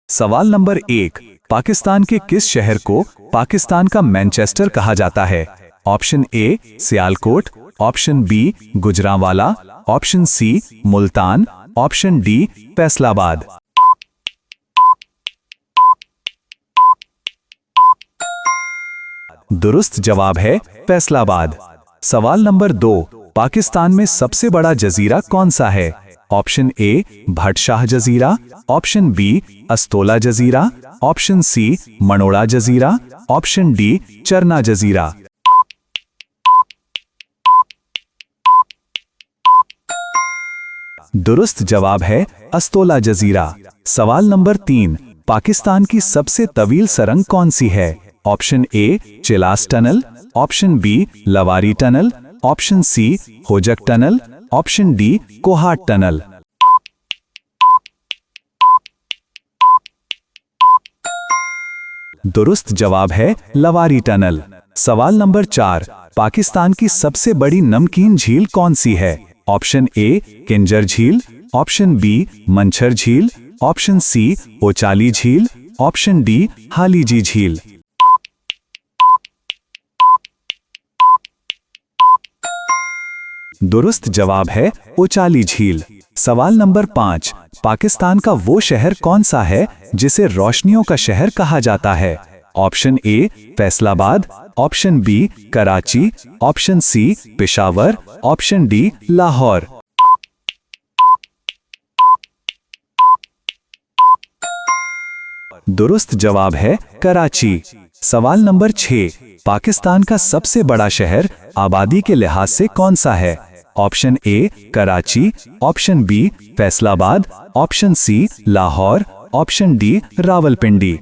सवाल नंबर 1। पाकिस्तान के किस शहर को पाकिस्तान का मैनचेस्टर कहा जाता है? Option A Sialkot, option B Gujranwala, option C Multan, option D Faisalabad. दुरुस्त जवाब है फैसलाबाद। सवाल नंबर 2। पाकिस्तान में सबसे बड़ा जजीरा कौन सा है? ऑप्शन ए भट्ट शाह जजीरा, ऑप्शन बी अस्तोला जजीरा, ऑप्शन सी मनोड़ा जजीरा, ऑप्शन डी चरना जजीरा। दुरुस्त जवाब है अस्तोला जजीरा। सवाल नंबर 3। पाकिस्तान की सबसे तवील सुरंग कौन सी है? Option A Chilas tunnel, option B Lowari tunnel, option C Khojak tunnel, option D Kohat tunnel. दुरुस्त जवाब है लवारी टनल। सवाल नंबर 4। पाकिस्तान की सबसे बड़ी नमकीन झील कौन सी है? ऑप्शन ए किंजर झील, ऑप्शन बी मंछर झील, ऑप्शन सी ओचाली झील, ऑप्शन डी हालीजी झील। दुरुस्त जवाब है ओचाली झील। सवाल नंबर 5। पाकिस्तान का वो शहर कौन सा है जिसे रोशनियों का शहर कहा जाता है? Option A Faisalabad, option B Karachi, option C Peshawar, option D Lahore. दुरुस्त जवाब है कराची। सवाल नंबर 6। पाकिस्तान का सबसे बड़ा शहर आबादी के लिहाज से कौन सा है? Option A Karachi, option B Faisalabad, option C Lahore, option D Rawalpindi.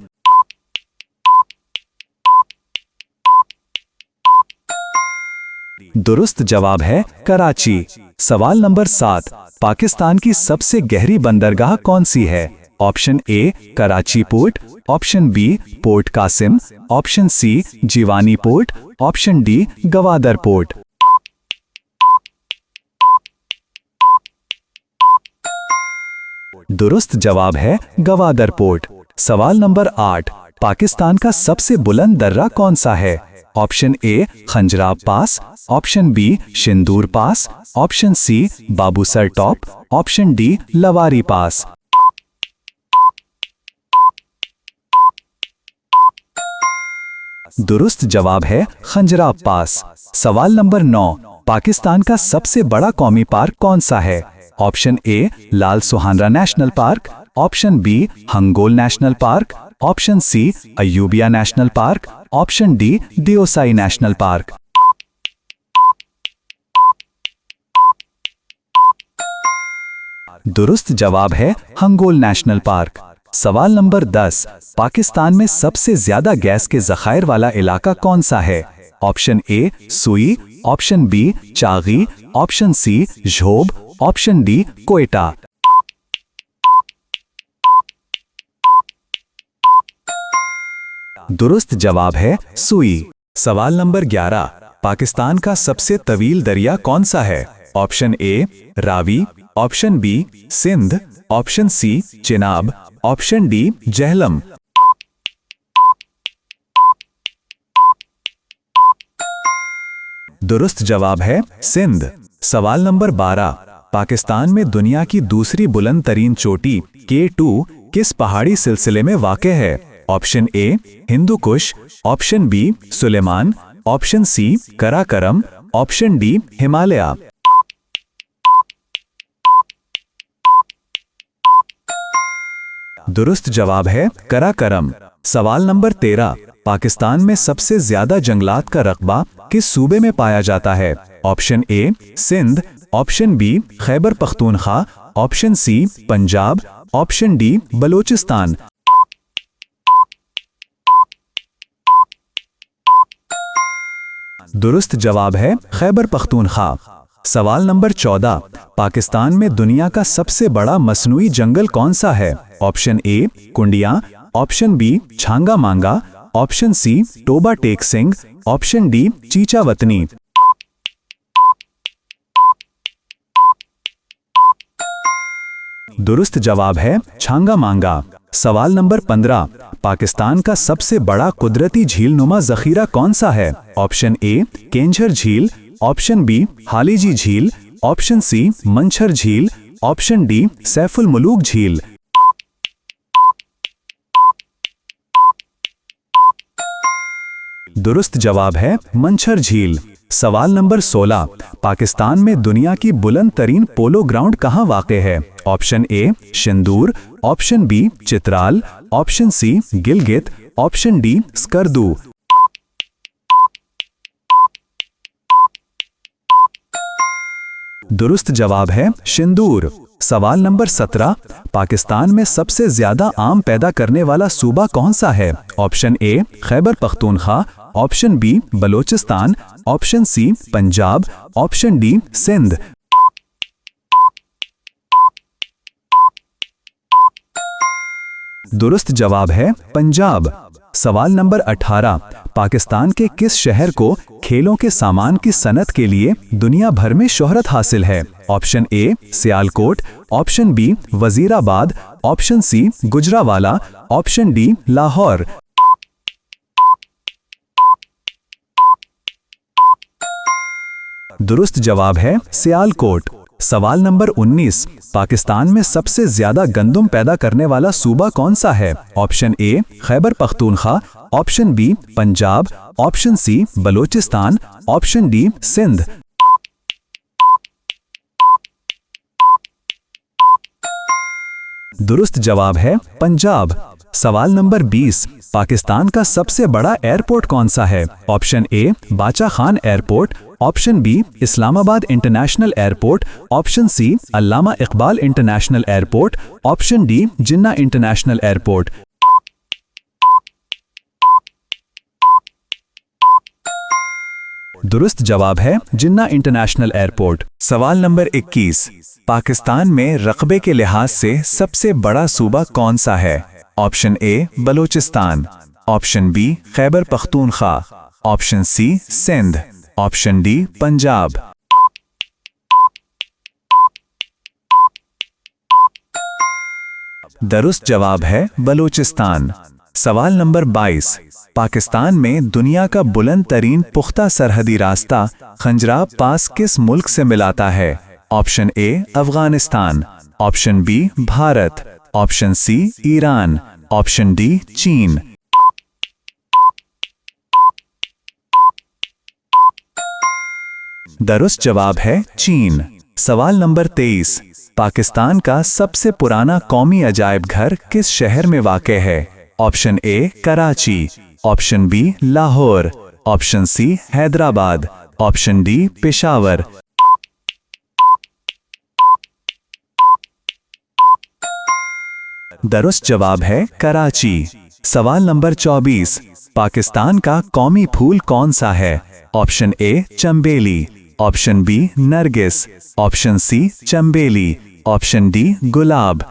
दुरुस्त जवाब है कराची। सवाल नंबर 7। पाकिस्तान की सबसे गहरी बंदरगाह कौन सी है? Option A Karachi port, option B port Qasim, option C Jiwani port, option D Gwadar port. दुरुस्त जवाब है गवादर पोर्ट। सवाल नंबर 8। पाकिस्तान का सबसे बुलंद दर्रा कौन सा है? Option A Khunjerab pass, option B Shandur pass, option C Babusar top, option D Lowari pass. दुरुस्त जवाब है खंजराब पास। सवाल नंबर 9। पाकिस्तान का सबसे बड़ा कौमी पार्क कौन सा है? Option A Lal Suhanra national park, option B Hingol national park, option C Ayubia national park, option D Deosai national park. दुरुस्त जवाब है हंगोल नेशनल पार्क। सवाल नंबर 10। पाकिस्तान में सबसे ज्यादा गैस के जखायर वाला इलाका कौन सा है? Option A Sui, option B Chagai, option C Zhob, option D Quetta. दुरुस्त जवाब है सुई। सवाल नंबर 11। पाकिस्तान का सबसे तवील दरिया कौन सा है? Option A Ravi, option B Sindh, option C Chenab, option D Jhelum. दुरुस्त जवाब है सिंध। सवाल नंबर 12। पाकिस्तान में दुनिया की दूसरी बुलंद तरीन चोटी K2 किस पहाड़ी सिलसिले में वाक़ है? Option A Hindu Kush, option B Sulaiman, option C Karakoram, option D Himalaya. दुरुस्त जवाब है कराकरम। सवाल नंबर 13। पाकिस्तान में सबसे ज्यादा जंगलात का रकबा किस सूबे में पाया जाता है? Option A Sindh, option B Khyber Pakhtunkhwa, option C Punjab, option D Balochistan. दुरुस्त जवाब है खैबर पख्तूनख्वा। सवाल नंबर 14। पाकिस्तान में दुनिया का सबसे बड़ा मसनूई जंगल कौन सा है? Option A Kundian, option B Changa Manga, option C Toba Tek Singh, option D Chichawatni. दुरुस्त जवाब है छांगा मांगा। सवाल नंबर 15, पाकिस्तान का सबसे बड़ा कुदरती झील नुमा जखीरा कौन सा है? ऑप्शन ए केंझर झील, ऑप्शन बी हालीजी झील, ऑप्शन सी मंछर झील, ऑप्शन डी सैफुल मुलूक झील। दुरुस्त जवाब है मंछर झील। सवाल नंबर 16, पाकिस्तान में दुनिया की बुलंद तरीन पोलो ग्राउंड कहाँ वाक़े है? Option A Shandur, option B Chitral, option C Gilgit, option D Skardu. दुरुस्त जवाब है शिंदूर। सवाल नंबर 17, पाकिस्तान में सबसे ज्यादा आम पैदा करने वाला सूबा कौन सा है? Option A Khyber Pakhtunkhwa, option B Balochistan, option C Punjab, option D Sindh. दुरुस्त जवाब है पंजाब। सवाल नंबर 18, पाकिस्तान के किस शहर को खेलों के सामान की सनत के लिए दुनिया भर में शोहरत हासिल है? Option A Sialkot, option B Wazirabad, option C Gujranwala, option D Lahore. दुरुस्त जवाब है सियालकोट। सवाल नंबर 19, पाकिस्तान में सबसे ज्यादा गंदम पैदा करने वाला सूबा कौन सा है? Option A Khyber Pakhtunkhwa, option B Punjab, option C Balochistan, option D Sindh. दुरुस्त जवाब है पंजाब। सवाल नंबर 20, पाकिस्तान का सबसे बड़ा एयरपोर्ट कौन सा है? Option A Bacha Khan airport, option B Islamabad international airport, option C Allama Iqbal international airport, option D Jinnah international airport. दुरुस्त जवाब है जिन्ना इंटरनेशनल एयरपोर्ट। सवाल नंबर 21, पाकिस्तान में रकबे के लिहाज से सबसे बड़ा सूबा कौन सा है? Option A Balochistan, option B Khyber Pakhtunkhwa, option C Sindh, option D Punjab. दुरुस्त जवाब है बलोचिस्तान। सवाल नंबर 22, पाकिस्तान में दुनिया का बुलंद तरीन पुख्ता सरहदी रास्ता खंजराब पास किस मुल्क से मिलाता है? Option A Afghanistan, option B Bharat, option C Iran, option D चीन। दुरुस्त जवाब है चीन। सवाल नंबर 23, पाकिस्तान का सबसे पुराना कौमी अजायब घर किस शहर में वाक़े है? Option A Karachi, option B Lahore, option C Hyderabad, option D Peshawar. दुरुस्त जवाब है कराची। सवाल नंबर 24, पाकिस्तान का कौमी फूल कौन सा है? ऑप्शन ए चंबेली, ऑप्शन बी नरगिस, ऑप्शन सी चंबेली, ऑप्शन डी गुलाब।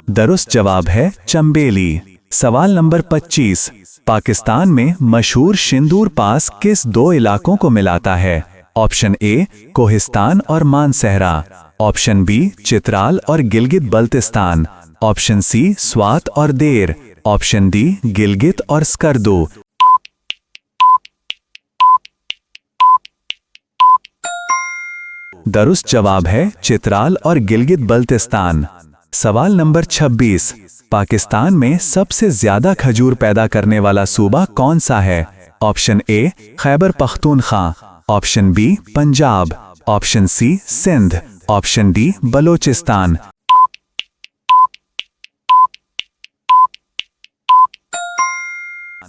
दुरुस्त जवाब है चंबेली। सवाल नंबर 25, पाकिस्तान में मशहूर शिंदूर पास किस दो इलाकों को मिलाता है? ऑप्शन ए कोहिस्तान और मानसहरा, ऑप्शन बी चित्राल और गिलगित बल्तिस्तान, ऑप्शन सी स्वात और देर, ऑप्शन डी गिलगित और स्कर्दू। दुरुस्त जवाब है चित्राल और गिलगित बल्तिस्तान। सवाल नंबर 26, पाकिस्तान में सबसे ज्यादा खजूर पैदा करने वाला सूबा कौन सा है? Option A Khyber Pakhtunkhwa, option B Punjab, option C Sindh, option D Balochistan.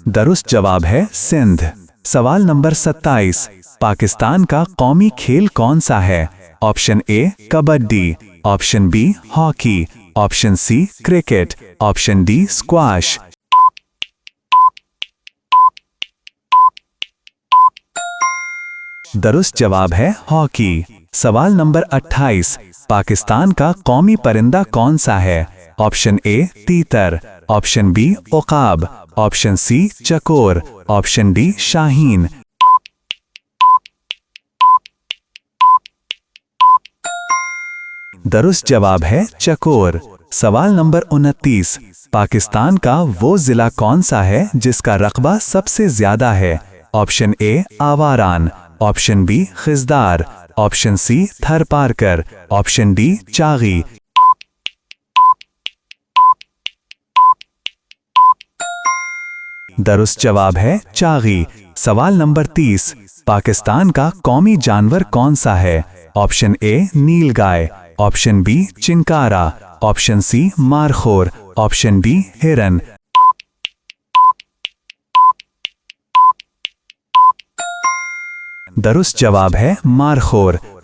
दुरुस्त जवाब है सिंध। सवाल नंबर 27, पाकिस्तान का कौमी खेल कौन सा है? Option A kabaddi, option B hockey, option C cricket, option D squash. दुरुस्त जवाब है हॉकी। सवाल नंबर 28, पाकिस्तान का कौमी परिंदा कौन सा है? ऑप्शन ए तीतर, ऑप्शन बी उकाब, ऑप्शन सी चकोर, ऑप्शन डी शाहीन। दुरुस्त जवाब है चकोर। सवाल नंबर 29, पाकिस्तान का वो जिला कौन सा है जिसका रकबा सबसे ज्यादा है? Option A Awaran, option B Khuzdar, option C Tharparkar, option D Chagai. दुरुस्त जवाब है चागी। सवाल नंबर 30, पाकिस्तान का कौमी जानवर कौन सा है? Option A nilgai, option B chinkara, option C markhor, option D हिरन। दुरुस्त जवाब है मारखोर।